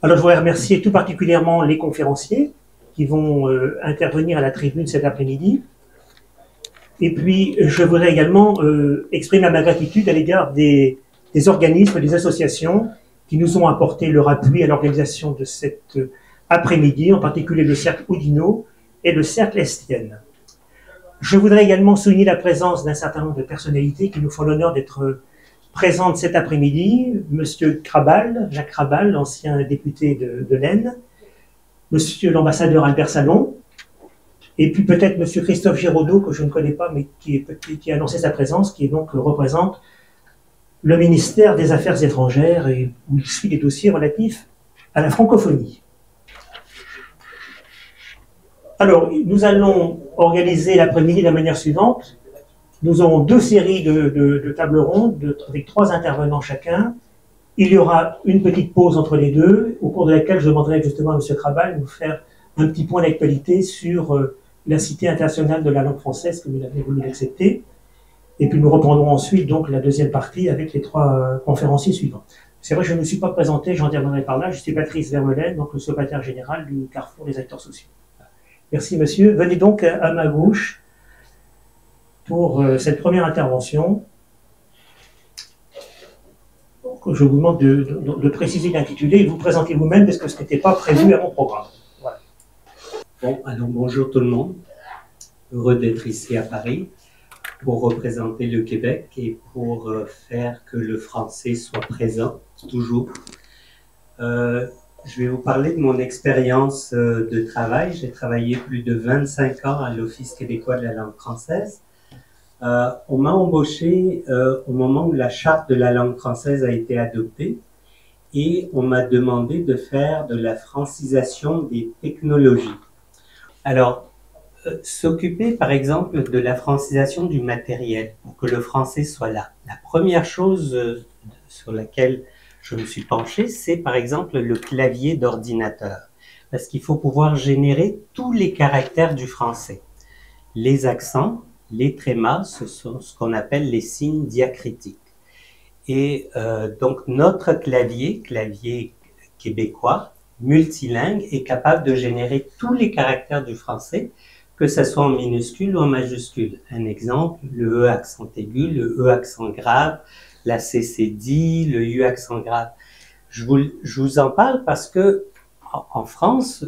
Alors, je voudrais remercier tout particulièrement les conférenciers qui vont intervenir à la tribune cet après-midi. Et puis, je voudrais également exprimer ma gratitude à l'égard des organismes, des associations qui nous ont apporté leur appui à l'organisation de cet après-midi, en particulier le Cercle Oudinot et le Cercle Estienne. Je voudrais également souligner la présence d'un certain nombre de personnalités qui nous font l'honneur d'être présentes cet après-midi. Monsieur Krabal, Jacques Krabal, l'ancien député de l'Aisne, Monsieur l'ambassadeur Albert Salon, et puis peut-être Monsieur Christophe Giraudot, que je ne connais pas, mais qui a annoncé sa présence, qui donc représente le ministère des Affaires étrangères et où il suit les dossiers relatifs à la francophonie. Alors, nous allons organiser l'après-midi de la manière suivante. Nous aurons deux séries de tables rondes avec 3 intervenants chacun. Il y aura une petite pause entre les deux, au cours de laquelle je demanderai justement à M. Krabal de nous faire un petit point d'actualité sur la Cité internationale de la langue française, que vous avez voulu accepter. Et puis nous reprendrons ensuite donc la deuxième partie avec les 3 conférenciers suivants. C'est vrai que je ne me suis pas présenté, j'en terminerai par là. Je suis Patrice Vermeulen, donc le secrétaire général du Carrefour des acteurs sociaux. Merci monsieur. Venez donc à ma gauche pour cette première intervention. Donc, je vous demande de préciser l'intitulé et vous présenter vous-même parce que ce n'était pas prévu à mon programme. Voilà. Bon, alors bonjour tout le monde. Heureux d'être ici à Paris pour représenter le Québec et pour faire que le français soit présent toujours. Je vais vous parler de mon expérience de travail. J'ai travaillé plus de 25 ans à l'Office québécois de la langue française. On m'a embauché au moment où la charte de la langue française a été adoptée et on m'a demandé de faire de la francisation des technologies. Alors, s'occuper par exemple de la francisation du matériel pour que le français soit là. La première chose sur laquelle je me suis penché, c'est par exemple le clavier d'ordinateur, parce qu'il faut pouvoir générer tous les caractères du français. Les accents, les trémas, ce sont ce qu'on appelle les signes diacritiques. Et donc notre clavier québécois, multilingue, est capable de générer tous les caractères du français, que ce soit en minuscule ou en majuscule. Un exemple, le E accent aigu, le E accent grave, la CCD, le U accent grave. Je vous en parle parce que en France,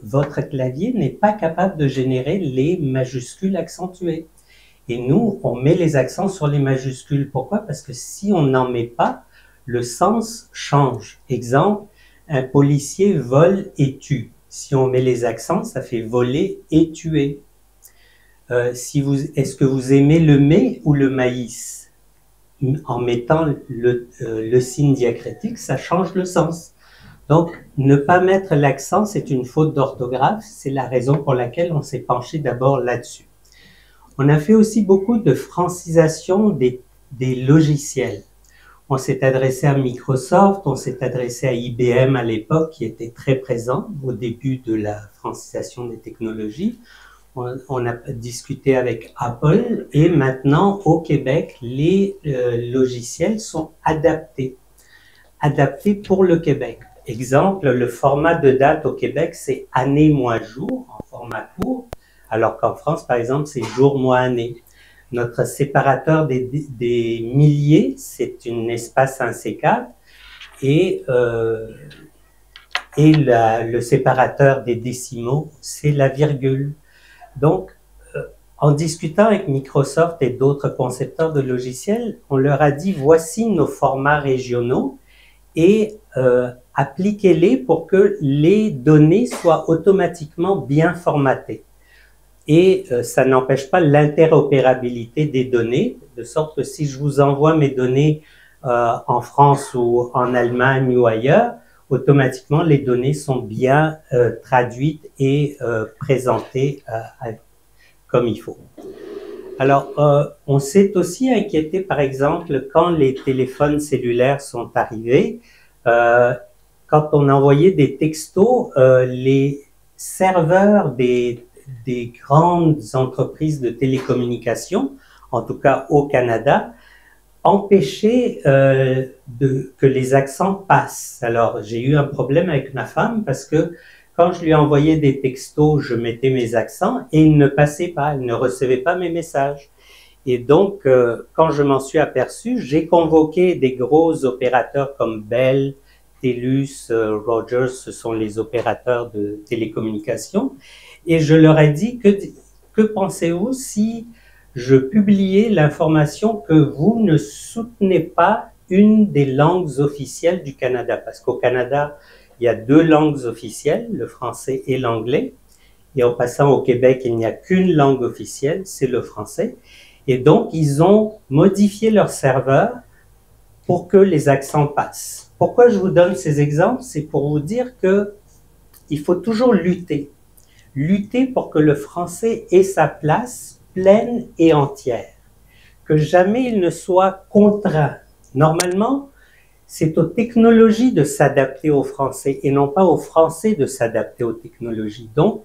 votre clavier n'est pas capable de générer les majuscules accentuées. Et nous, on met les accents sur les majuscules. Pourquoi? Parce que si on n'en met pas, le sens change. Exemple, un policier vole et tue. Si on met les accents, ça fait voler et tuer. Est-ce que vous aimez le mets ou le maïs? En mettant le signe diacritique, ça change le sens. Donc, ne pas mettre l'accent, c'est une faute d'orthographe. C'est la raison pour laquelle on s'est penché d'abord là-dessus. On a fait aussi beaucoup de francisation des logiciels. On s'est adressé à Microsoft, on s'est adressé à IBM à l'époque, qui était très présent au début de la francisation des technologies. On a discuté avec Apple et maintenant au Québec, les logiciels sont adaptés pour le Québec. Exemple, le format de date au Québec, c'est année-mois-jour en format court, alors qu'en France, par exemple, c'est jour-mois-année. Notre séparateur des milliers, c'est un espace 1C4 et le séparateur des décimaux, c'est la virgule. Donc, en discutant avec Microsoft et d'autres concepteurs de logiciels, on leur a dit, voici nos formats régionaux et appliquez-les pour que les données soient automatiquement bien formatées. Et ça n'empêche pas l'interopérabilité des données, de sorte que si je vous envoie mes données en France ou en Allemagne ou ailleurs, automatiquement les données sont bien traduites et présentées comme il faut. Alors, on s'est aussi inquiété, par exemple, quand les téléphones cellulaires sont arrivés, quand on envoyait des textos, les serveurs des grandes entreprises de télécommunications, en tout cas au Canada, empêcher que les accents passent. Alors, j'ai eu un problème avec ma femme parce que quand je lui envoyais des textos, je mettais mes accents et il ne passait pas, il ne recevait pas mes messages. Et donc, quand je m'en suis aperçu, j'ai convoqué des gros opérateurs comme Bell, TELUS, Rogers, ce sont les opérateurs de télécommunications, et je leur ai dit que pensez-vous si je publiais l'information que vous ne soutenez pas une des langues officielles du Canada, parce qu'au Canada, il y a 2 langues officielles, le français et l'anglais, et en passant au Québec, il n'y a qu'une langue officielle, c'est le français. Et donc, ils ont modifié leur serveur pour que les accents passent. Pourquoi je vous donne ces exemples? C'est pour vous dire que il faut toujours lutter. Lutter pour que le français ait sa place pleine et entière. Que jamais il ne soit contraint. Normalement, c'est aux technologies de s'adapter au français et non pas aux Français de s'adapter aux technologies. Donc,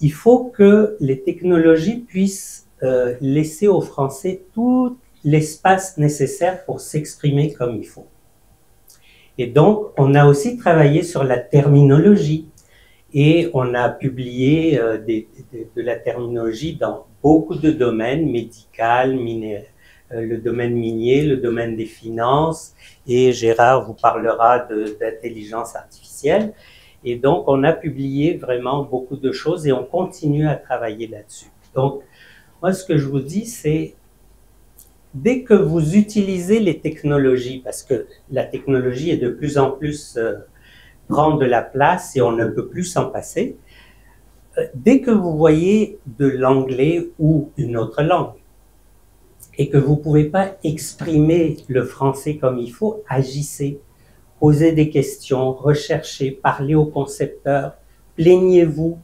il faut que les technologies puissent laisser aux Français tout l'espace nécessaire pour s'exprimer comme il faut. Et donc, on a aussi travaillé sur la terminologie et on a publié de la terminologie dans beaucoup de domaines, médical, le domaine minier, le domaine des finances, et Gérard vous parlera d'intelligence artificielle. Et donc, on a publié vraiment beaucoup de choses et on continue à travailler là-dessus. Donc, moi, ce que je vous dis, c'est dès que vous utilisez les technologies, parce que la technologie est de plus en plus prend de la place et on ne peut plus s'en passer, dès que vous voyez de l'anglais ou une autre langue et que vous ne pouvez pas exprimer le français comme il faut, agissez, posez des questions, recherchez, parlez aux concepteurs, plaignez-vous.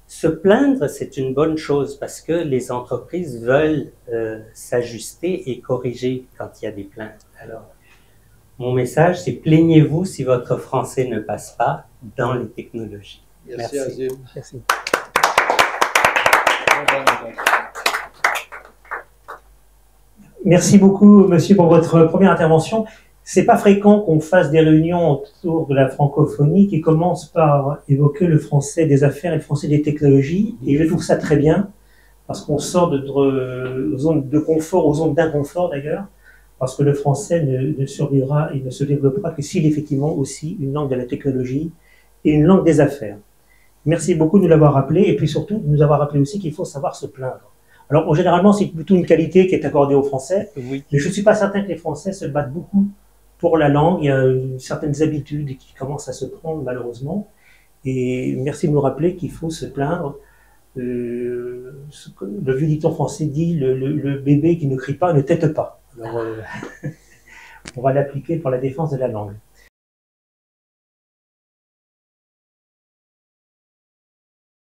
Se plaindre, c'est une bonne chose parce que les entreprises veulent s'ajuster et corriger quand il y a des plaintes. Alors, mon message, c'est plaignez-vous si votre français ne passe pas dans les technologies. Merci. Azim. Merci. Merci beaucoup, monsieur, pour votre première intervention. C'est pas fréquent qu'on fasse des réunions autour de la francophonie qui commencent par évoquer le français des affaires et le français des technologies. Et je trouve ça très bien, parce qu'on sort de zones de confort aux zones d'inconfort d'ailleurs, parce que le français ne survivra et ne se développera que s'il est effectivement aussi une langue de la technologie et une langue des affaires. Merci beaucoup de nous l'avoir rappelé, et puis surtout de nous avoir rappelé aussi qu'il faut savoir se plaindre. Alors, généralement, c'est plutôt une qualité qui est accordée aux Français, Oui. mais je ne suis pas certain que les Français se battent beaucoup pour la langue. Il y a certaines habitudes qui commencent à se prendre, malheureusement. Et merci de nous rappeler qu'il faut se plaindre. Le vieux dicton français dit le bébé qui ne crie pas ne tète pas. Alors, on va l'appliquer pour la défense de la langue.